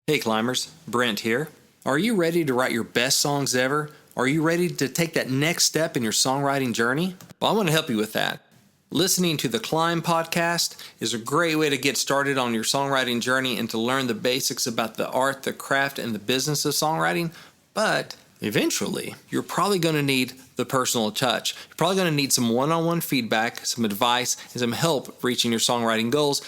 Hey climbers, Brent here. Are you ready to write your best songs ever? Are you ready to take that next step in your songwriting journey? Well, I want to help you with that. Listening to the C.L.I.M.B podcast is a great way to get started on your songwriting journey and to learn the basics about the art, the craft, and the business of songwriting. But eventually, you're probably going to need the personal touch. You're probably going to need some one-on-one feedback, some advice, and some help reaching your songwriting goals.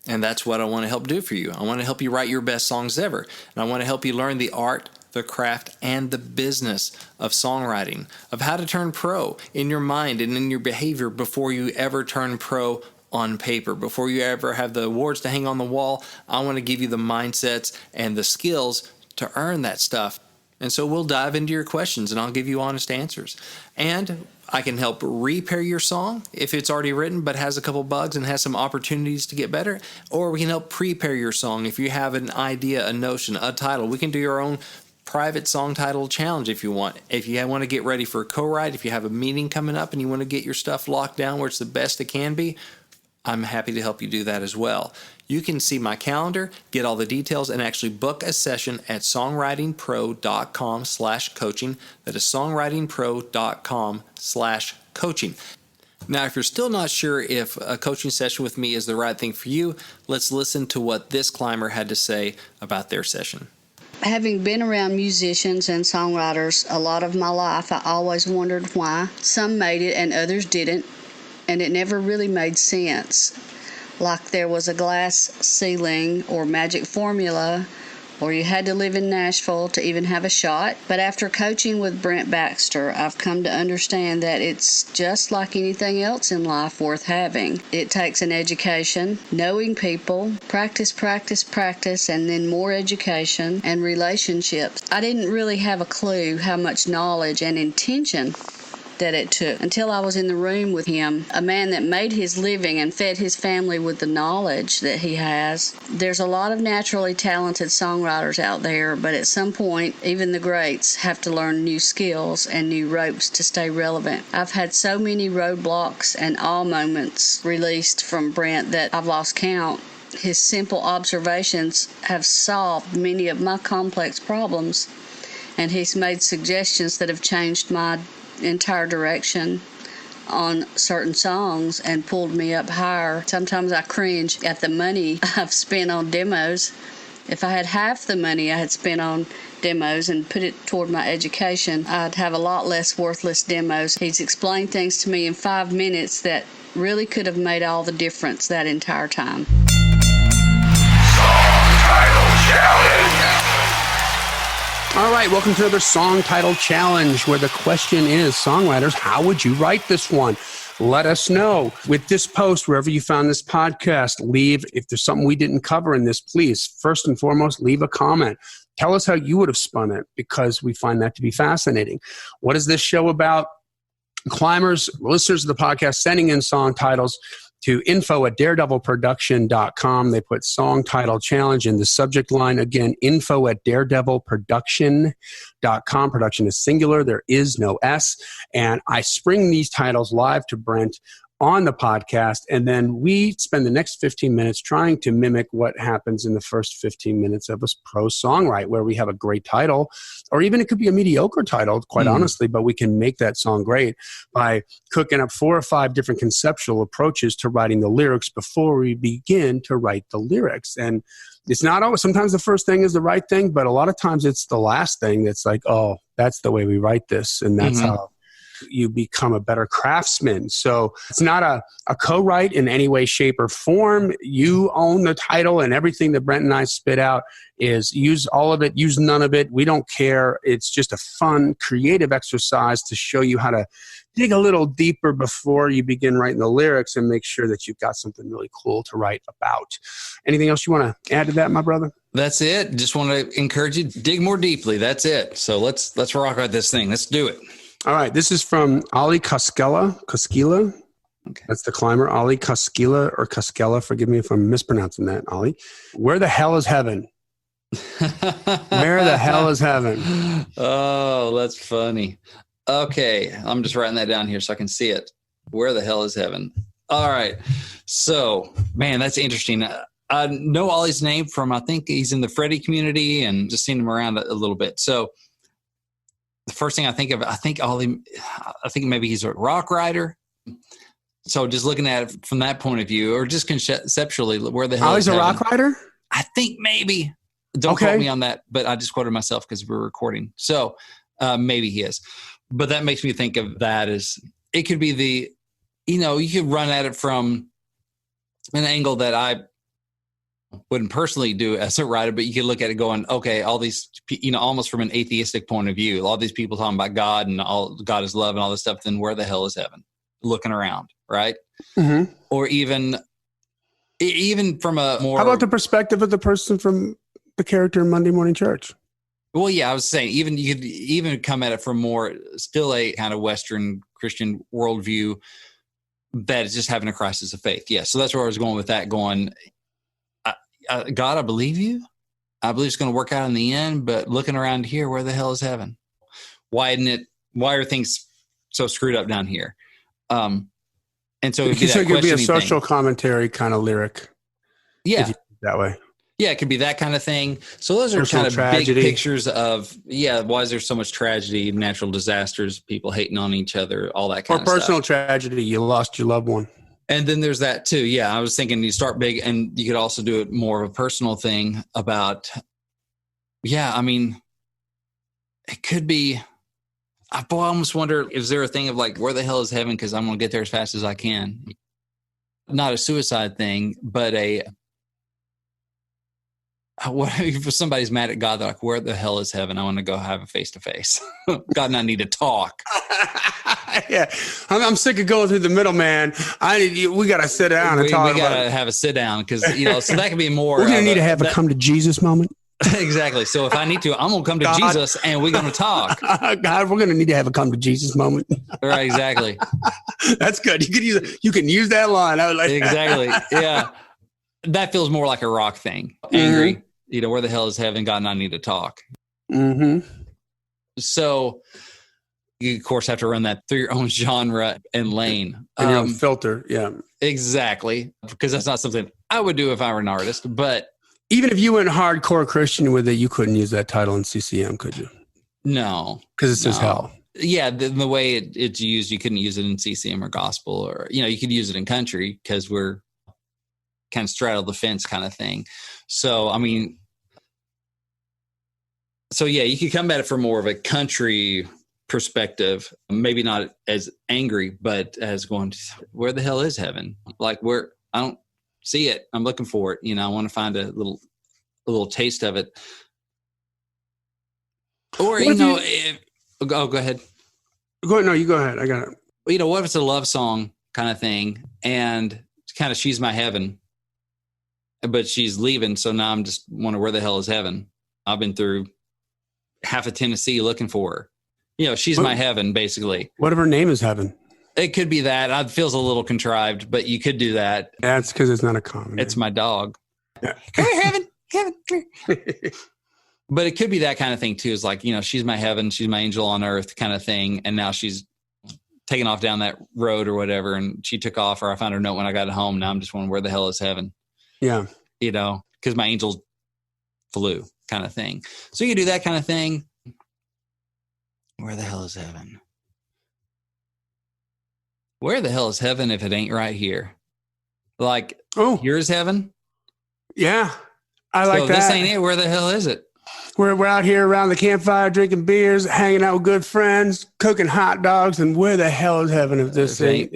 And that's what I want to help do for you. I want to help you write your best songs ever. And I want to help you learn the art, the craft, and the business of songwriting, of how to turn pro in your mind and in your behavior before you ever turn pro on paper. Before you ever have the awards to hang on the wall, I want to give you the mindsets and the skills to earn that stuff. And so we'll dive into your questions and I'll give you honest answers. And I can help repair your song if it's already written but has a couple bugs and has some opportunities to get better. Or we can help prepare your song if you have an idea, a notion, a title. We can do your own private song title challenge if you want. If you want to get ready for a co-write, if you have a meeting coming up and you want to get your stuff locked down where it's the best it can be, I'm happy to help you do that as well. You can see my calendar, get all the details, and actually book a session at songwritingpro.com/coaching. That is songwritingpro.com/coaching. Now, if you're still not sure if a coaching session with me is the right thing for you, let's listen to what this climber had to say about their session. Having been around musicians and songwriters a lot of my life, I always wondered why some made it and others didn't, and it never really made sense. Like there was a glass ceiling or magic formula, or you had to live in Nashville to even have a shot. But after coaching with Brent Baxter, I've come to understand that it's just like anything else in life worth having. It takes an education, knowing people, practice, and then more education and relationships. I didn't really have a clue how much knowledge and intention that it took until I was in the room with him, a man that made his living and fed his family with the knowledge that he has. There's a lot of naturally talented songwriters out there, but at some point, even the greats have to learn new skills and new ropes to stay relevant. I've had so many roadblocks and awe moments released from Brent that I've lost count. His simple observations have solved many of my complex problems, and he's made suggestions that have changed my entire direction on certain songs and pulled me up higher. Sometimes I cringe at the money I've spent on demos. If I had half the money I had spent on demos and put it toward my education, I'd have a lot less worthless demos. He's explained things to me in 5 minutes that really could have made all the difference that entire time. Song Title Challenge. All right, welcome to another Song Title Challenge, where the question is, songwriters, how would you write this one? Let us know. With this post, wherever you found this podcast, leave, if there's something we didn't cover in this, please, first and foremost, leave a comment. Tell us how you would have spun it, because we find that to be fascinating. What is this show about? Climbers, listeners of the podcast, sending in song titles to info@daredevilproduction.com. They put Song Title Challenge in the subject line. Again, info@daredevilproduction.com. Production is singular. There is no S. And I spring these titles live to Brent on the podcast, and then we spend the next 15 minutes trying to mimic what happens in the first 15 minutes of a pro songwrite, where we have a great title, or even it could be a mediocre title, quite honestly, but we can make that song great by cooking up 4 or 5 different conceptual approaches to writing the lyrics before we begin to write the lyrics. And it's not always, sometimes the first thing is the right thing, but a lot of times it's the last thing that's like, oh, that's the way we write this, and that's how you become a better craftsman. So it's not a co-write in any way, shape, or form. You own the title, and everything that Brent and I spit out is use all of it, use none of it. We don't care. It's just a fun, creative exercise to show you how to dig a little deeper before you begin writing the lyrics and make sure that you've got something really cool to write about. Anything else you want to add to that, my brother? That's it. Just want to encourage you to dig more deeply. That's it. So let's rock out this thing. Let's do it. All right, this is from Ali Koskela. Okay. That's the climber, Ali Koskela or Koskela. Forgive me if I'm mispronouncing that, Ali. Where the hell is heaven? Where the hell is heaven? Oh, that's funny. Okay, I'm just writing that down here so I can see it. Where the hell is heaven? All right. So, man, that's interesting. I know Ollie's name from, I think he's in the Freddie community and just seen him around a little bit. So the first thing I think of, I think maybe he's a rock writer. So just looking at it from that point of view, or just conceptually, where the hell Ollie's a rock writer? I think maybe. Don't quote me on that, but I just quoted myself because we're recording. So maybe he is. But that makes me think of that as, it could be you could run at it from an angle that I wouldn't personally do as a writer, but you could look at it going, okay, all these, almost from an atheistic point of view, all these people talking about God and all God is love and all this stuff, then where the hell is heaven? Looking around, right? Mm-hmm. Or even from a more... How about the perspective of the person from the character in Monday Morning Church? Well, yeah, I was saying, you could even come at it from more, still a kind of Western Christian worldview that is just having a crisis of faith. Yeah, so that's where I was going with that, going... God, I believe you. I believe it's going to work out in the end, but looking around here, where the hell is heaven? Why are things so screwed up down here? And so it could be a social commentary kind of lyric. Yeah. That way. Yeah, it could be that kind of thing. So those are kind of tragedy. Big pictures of, why is there so much tragedy, natural disasters, people hating on each other, all that kind of stuff. Or personal tragedy, you lost your loved one. And then there's that too. Yeah, I was thinking you start big, and you could also do it more of a personal thing about, it could be, I almost wonder, is there a thing of like, where the hell is heaven? Because I'm going to get there as fast as I can. Not a suicide thing, but what if somebody's mad at God, they're like, where the hell is heaven? I want to go have a face-to-face. God and I need to talk. Yeah, I'm sick of going through the middleman. We got to sit down and talk. We got to have a sit down because, so that could be more. We're going to need to have a come to Jesus moment. Exactly. So if I need to, I'm going to come to Jesus and we're going to talk. God, we're going to need to have a come to Jesus moment. Right. Exactly. That's good. You can use that line. I would like exactly. Yeah. That feels more like a rock thing. Angry. Mm-hmm. Where the hell is heaven? God and I need to talk. Mm-hmm. So you, of course, have to run that through your own genre and lane. And your own filter. Yeah. Exactly. Because that's not something I would do if I were an artist. But even if you went hardcore Christian with it, you couldn't use that title in CCM, could you? No. Because it says hell. Yeah. The way it's used, you couldn't use it in CCM or gospel, or, you could use it in country because we're kind of straddle the fence kind of thing. So, you could come at it from more of a country perspective, maybe not as angry, but as going, where the hell is heaven? Like, where I don't see it. I'm looking for it. I want to find a little taste of it. Or, go ahead. No, you go ahead. I got it. What if it's a love song kind of thing, and kind of she's my heaven, but she's leaving. So now I'm just wondering, where the hell is heaven? I've been through half of Tennessee looking for her. She's my heaven, basically. What if her name is Heaven? It could be that. It feels a little contrived, but you could do that. That's because it's not a common name. It's my dog. Yeah. Come here, Heaven. Heaven. But it could be that kind of thing too. Is like, she's my heaven, she's my angel on earth kind of thing. And now she's taking off down that road or whatever. And she took off, or I found her note when I got home. Now I'm just wondering, where the hell is heaven? Yeah. Because my angels flew kind of thing. So you do that kind of thing. Where the hell is heaven? Where the hell is heaven if it ain't right here? Like, here's heaven? Yeah. I like that. This ain't it. Where the hell is it? We're out here around the campfire drinking beers, hanging out with good friends, cooking hot dogs, and where the hell is heaven if this ain't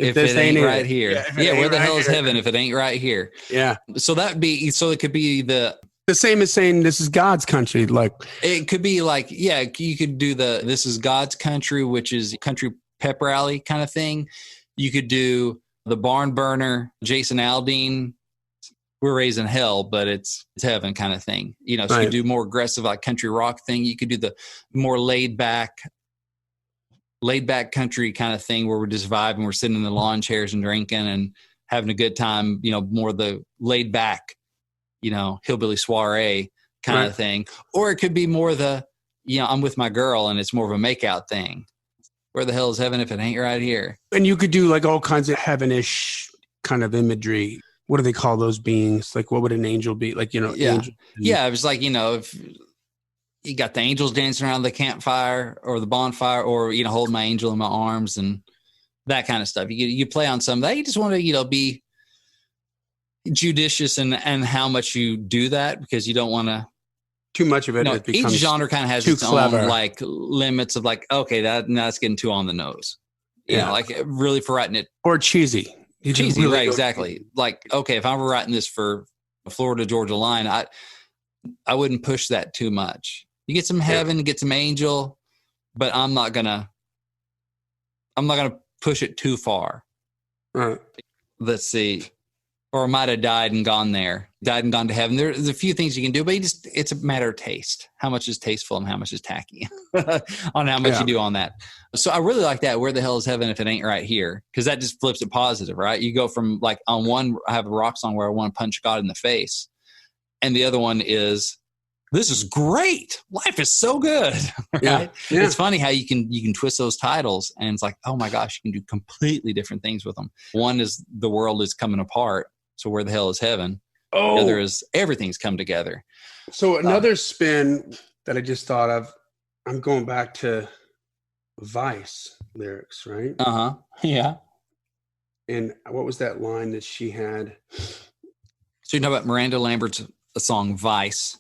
right here? Yeah, where the hell is heaven if it ain't right here? Yeah. So it could be the same as saying this is God's country. Like, it could be like, you could do this is God's country, which is country pep rally kind of thing. You could do the barn burner, Jason Aldean, we're raising hell, but it's heaven kind of thing. So you could do more aggressive, like country rock thing. You could do the more laid back country kind of thing where we're just vibing. We're sitting in the lawn chairs and drinking and having a good time, more the laid back, hillbilly soiree kind of thing. Or it could be more the, I'm with my girl and it's more of a makeout thing. Where the hell is heaven if it ain't right here? And you could do like all kinds of heavenish kind of imagery. what do they call those beings? Like, what would an angel be? Like, angel. Yeah. It was like, if you got the angels dancing around the campfire or the bonfire, or, hold my angel in my arms and that kind of stuff. You play on some of that. You just want to, be judicious in how much you do that, because you don't want to. Too much of it. It each genre kind of has its clever. own like limits of like, okay, that's getting too on the nose. Like really for writing it. Or cheesy. Cheesy, really right, exactly. Like, okay, if I were writing this for a Florida Georgia line, I wouldn't push that too much. You get some heaven, get some angel, but I'm not gonna push it too far. Right. Let's see. Or I might have died and gone to heaven. There's a few things you can do, but it's a matter of taste. How much is tasteful and how much is tacky on how much you do on that. So I really like that. Where the hell is heaven if it ain't right here? Because that just flips it positive, right? You go from like on one, I have a rock song where I want to punch God in the face. And the other one is, this is great. Life is so good. Right? Yeah. It's funny how you can twist those titles, and it's like, oh my gosh, you can do completely different things with them. One is the world is coming apart. So where the hell is heaven? Oh. The other is everything's come together. So another spin that I just thought of, I'm going back to Vice lyrics, right? Uh-huh. Yeah. And what was that line that she had? So you know about Miranda Lambert's song Vice?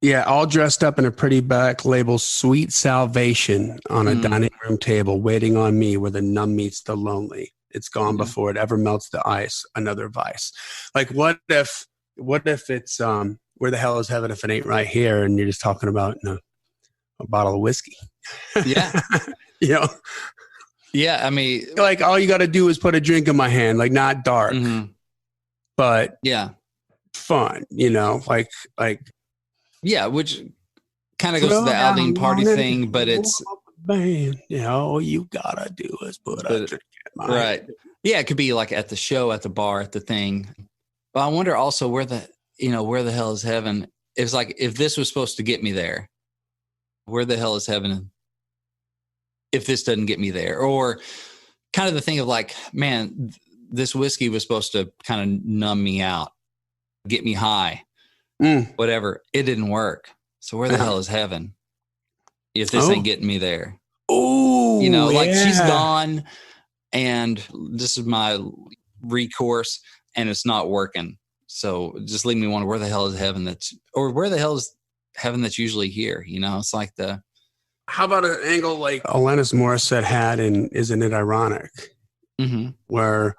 Yeah, all dressed up in a pretty back label, sweet salvation on a dining room table, waiting on me where the numb meets the lonely. It's gone before it ever melts the ice. Another vice. Like, what if it's where the hell is heaven if it ain't right here? And you're just talking about a bottle of whiskey. Yeah. Yeah. I mean, like all you got to do is put a drink in my hand, like not dark, but fun. Like. Yeah, which kind of goes to the outing party thing, but it's. Man, all you gotta do is put a drink in my hand. Right. Yeah, it could be like at the show, at the bar, at the thing. But I wonder also where the hell is heaven? It's like, if this was supposed to get me there, where the hell is heaven if this doesn't get me there? Or kind of the thing of like, man, this whiskey was supposed to kind of numb me out, get me high, whatever. It didn't work. So where the hell is heaven if this ain't getting me there? Oh, like she's gone and this is my recourse and it's not working. So just leave me wonder where the hell is heaven where the hell is heaven that's usually here? It's like how about an angle like Alanis Morissette had in Isn't It Ironic? Mm-hmm. Where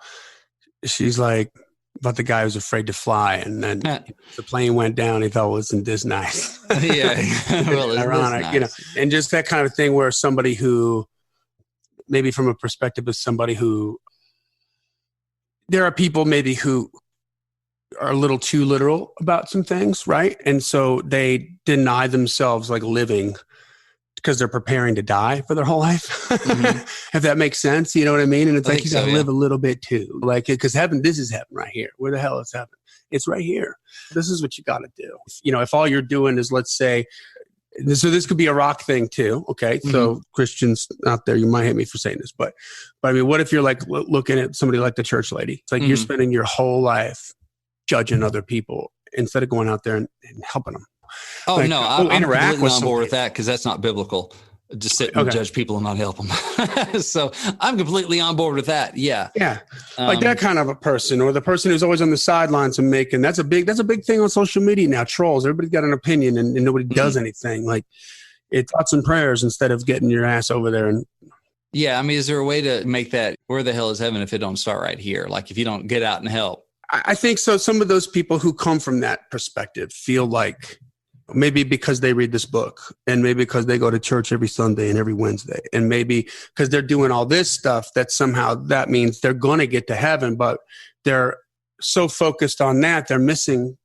she's like about the guy who's afraid to fly, and then the plane went down. He thought, wasn't this nice? Yeah. Well, ironic, nice? And just that kind of thing where somebody who maybe from a perspective of somebody who there are people maybe who are a little too literal about some things, right? And so they deny themselves like living because they're preparing to die for their whole life. If that makes sense, you know what I mean? And it's like, you got to live a little bit too. Like, because heaven, this is heaven right here. Where the hell is heaven? It's right here. This is what you got to do. If all you're doing is, let's say, so this could be a rock thing too. Okay. So Christians out there, you might hate me for saying this, but I mean, what if you're like looking at somebody like the church lady? It's like you're spending your whole life judging other people instead of going out there and helping them. Oh, like, no, I'm interact completely on board with that because that's not biblical. Just sit and judge people and not help them. So I'm completely on board with that. Yeah. Yeah. Like that kind of a person, or the person who's always on the sidelines and making, that's a big thing on social media now. Trolls. Everybody's got an opinion and nobody does anything. Like it's thoughts and prayers instead of getting your ass over there. And yeah. I mean, is there a way to make that, where the hell is heaven if it don't start right here? Like if you don't get out and help. I think so. Some of those people who come from that perspective feel like, maybe because they read this book, and maybe because they go to church every Sunday and every Wednesday, and maybe because they're doing all this stuff that somehow that means they're going to get to heaven, but they're so focused on that, they're missing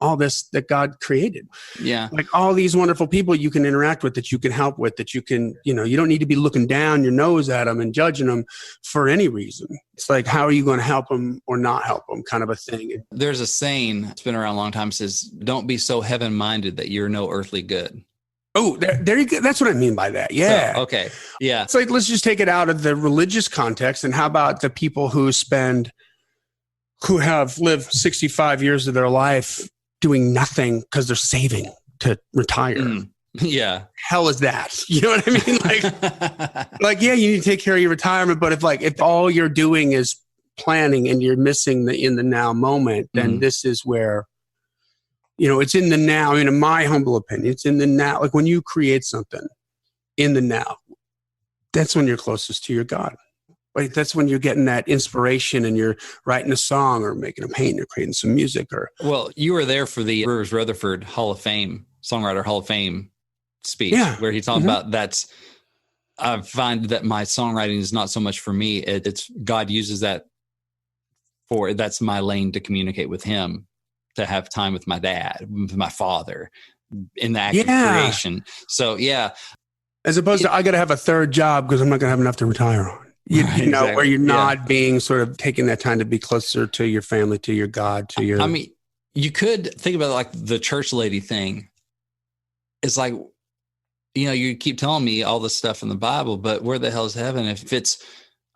all this that God created. Yeah. Like all these wonderful people you can interact with, that you can help with, that you can, you don't need to be looking down your nose at them and judging them for any reason. It's like, how are you going to help them or not help them kind of a thing. There's a saying that's been around a long time, says, don't be so heaven-minded that you're no earthly good. Oh, there you go. That's what I mean by that. Yeah. So, okay. Yeah. It's like, let's just take it out of the religious context. And how about the people who spend who have lived 65 years of their life doing nothing because they're saving to retire. Yeah. Hell is that? You know what I mean? Yeah, you need to take care of your retirement, but if all you're doing is planning and you're missing the in the now moment, then this is where, it's in the now. I mean, in my humble opinion, it's in the now. Like when you create something in the now, that's when you're closest to your God. Like that's when you're getting that inspiration and you're writing a song or making a paint or creating some music Well, you were there for the Rivers Rutherford Hall of Fame, Songwriter Hall of Fame speech, where he talked about I find that my songwriting is not so much for me. It's God uses that that's my lane to communicate with him, to have time with my dad, with my father in the act of creation. So as opposed to I got to have a third job because I'm not going to have enough to retire on. Exactly. Where you're not being sort of taking that time to be closer to your family, to your God, to your. I mean, you could think about it like the church lady thing. It's like, you keep telling me all this stuff in the Bible, but where the hell is heaven if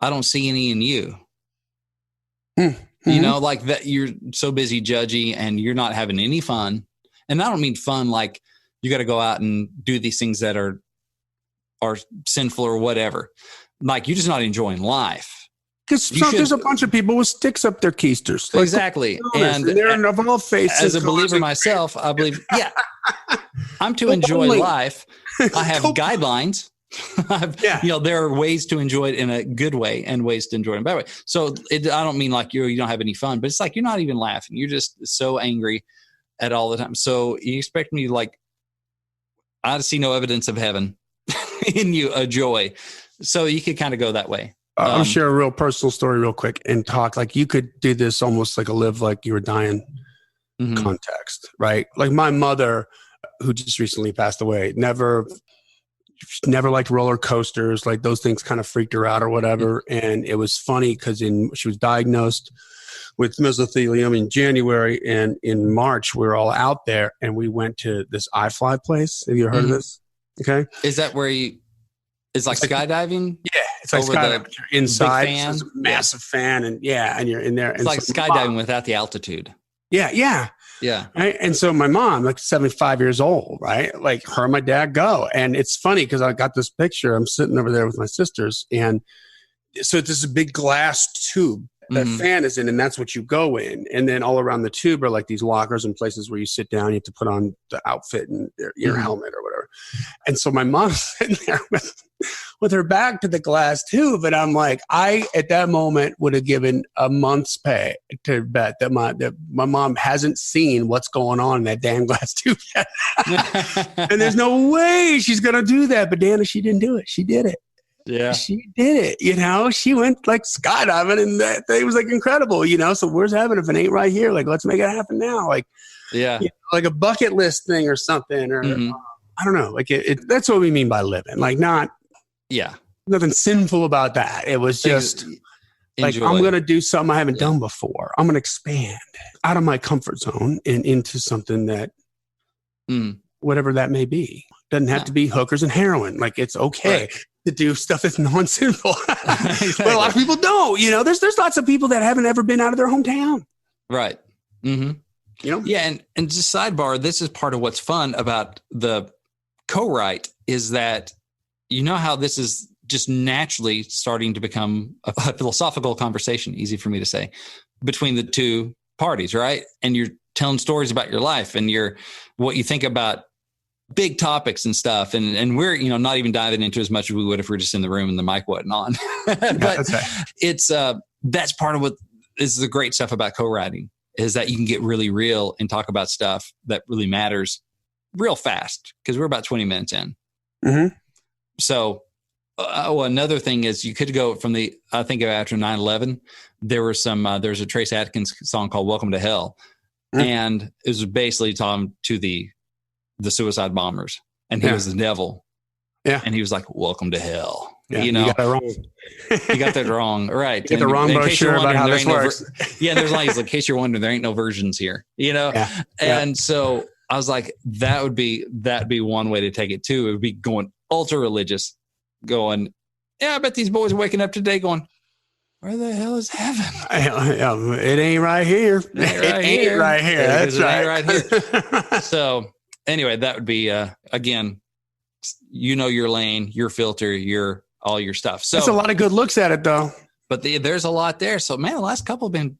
I don't see any in you? Like that you're so busy judgy and you're not having any fun. And I don't mean fun like you got to go out and do these things that are sinful or whatever. Like you're just not enjoying life. Because there's a bunch of people with sticks up their keisters. Exactly. And they're of all faces. As a believer myself, I believe, I'm to enjoy life. I have guidelines. There are ways to enjoy it in a good way and ways to enjoy it in a bad way. So I don't mean like you don't have any fun, but it's like you're not even laughing. You're just so angry at all the time. So you expect me I see no evidence of heaven in you, a joy. So you could kind of go that way. I'll share a real personal story real quick and talk like you could do this almost like a live like you were dying context, right? Like my mother, who just recently passed away, never liked roller coasters. Like those things kind of freaked her out or whatever. And it was funny because she was diagnosed with mesothelioma in January, and in March we were all out there and we went to this iFly place. Have you heard of this? Okay. Is that where it's like skydiving? Yeah, it's like skydiving. You're inside, it's a massive fan, and you're in there. It's like skydiving without the altitude. Yeah. Right? And so my mom, like 75 years old, right? Like her and my dad go, and it's funny because I got this picture. I'm sitting over there with my sisters, and so it's this big glass tube that fan is in, and that's what you go in. And then all around the tube are like these lockers and places where you sit down. You have to put on the outfit and your helmet or whatever. And so my mom's sitting there with her back to the glass tube. And I'm like, I, at that moment, would have given a month's pay to bet that my mom hasn't seen what's going on in that damn glass tube yet. And there's no way she's going to do that. But Dana, she didn't do it. She did it. Yeah. She did it. She went like skydiving, and that thing was like incredible, So where's heaven if it ain't right here? Like, let's make it happen now. Like, like a bucket list thing or something, or I don't know. Like that's what we mean by living. Like nothing sinful about that. It was just like, I'm going to do something I haven't done before. I'm going to expand out of my comfort zone and into something that, whatever that may be, doesn't have to be hookers and heroin. Like it's okay to do stuff that's non-sinful. Exactly. But a lot of people don't, there's lots of people that haven't ever been out of their hometown. Right. Yeah. And just sidebar, this is part of what's fun about the co-write is that, how this is just naturally starting to become a philosophical conversation, easy for me to say, between the two parties. Right. And you're telling stories about your life and what you think about big topics and stuff. And we're, not even diving into as much as we would if we were just in the room and the mic wasn't on. But it's, that's part of what is the great stuff about co-writing is that you can get really real and talk about stuff that really matters real fast because we're about 20 minutes in. So another thing is you could go from I think after 9/11, there was a Trace Adkins song called Welcome to Hell. And it was basically talking to the suicide bombers, and he was the devil. Yeah. And he was like, welcome to hell. Yeah, you got that wrong. You got that wrong. Right. You got the wrong brochure about how this works. There's like, in case you're wondering, there ain't no versions here, And so I was like, that'd be one way to take it too. It would be going ultra religious, going, I bet these boys are waking up today going, where the hell is heaven? It ain't right here. It ain't right here. That's right. Right here. So anyway, that would be, again, your lane, your filter, all your stuff. So that's a lot of good looks at it though. But there's a lot there. So, man, the last couple have been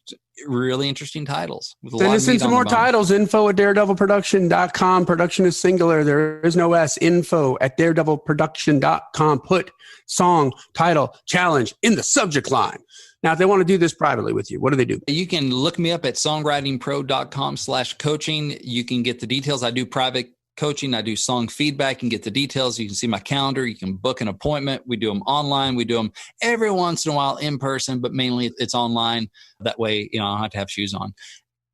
really interesting titles. Send us in some more titles. info@daredevilproduction.com. Production is singular. There is no S. info@daredevilproduction.com. Put song, title, challenge in the subject line. Now, if they want to do this privately with you, what do they do? You can look me up at songwritingpro.com/coaching. You can get the details. I do private coaching. I do song feedback. You can get the details. You can see my calendar. You can book an appointment. We do them online. We do them every once in a while in person, but mainly it's online. That way, I don't have to have shoes on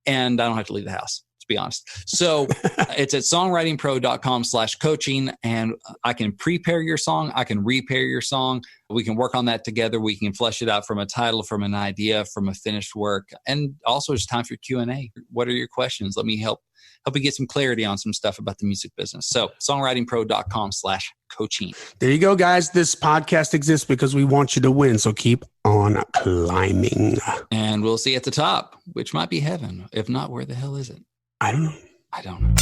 and I don't have to leave the house, to be honest. So it's at songwritingpro.com/coaching, and I can prepare your song. I can repair your song. We can work on that together. We can flesh it out from a title, from an idea, from a finished work. And also it's time for Q&A. What are your questions? Let me help you get some clarity on some stuff about the music business. So songwritingpro.com/coaching. There you go, guys. This podcast exists because we want you to win. So keep on climbing. And we'll see at the top, which might be heaven. If not, where the hell is it? I don't know. I don't know.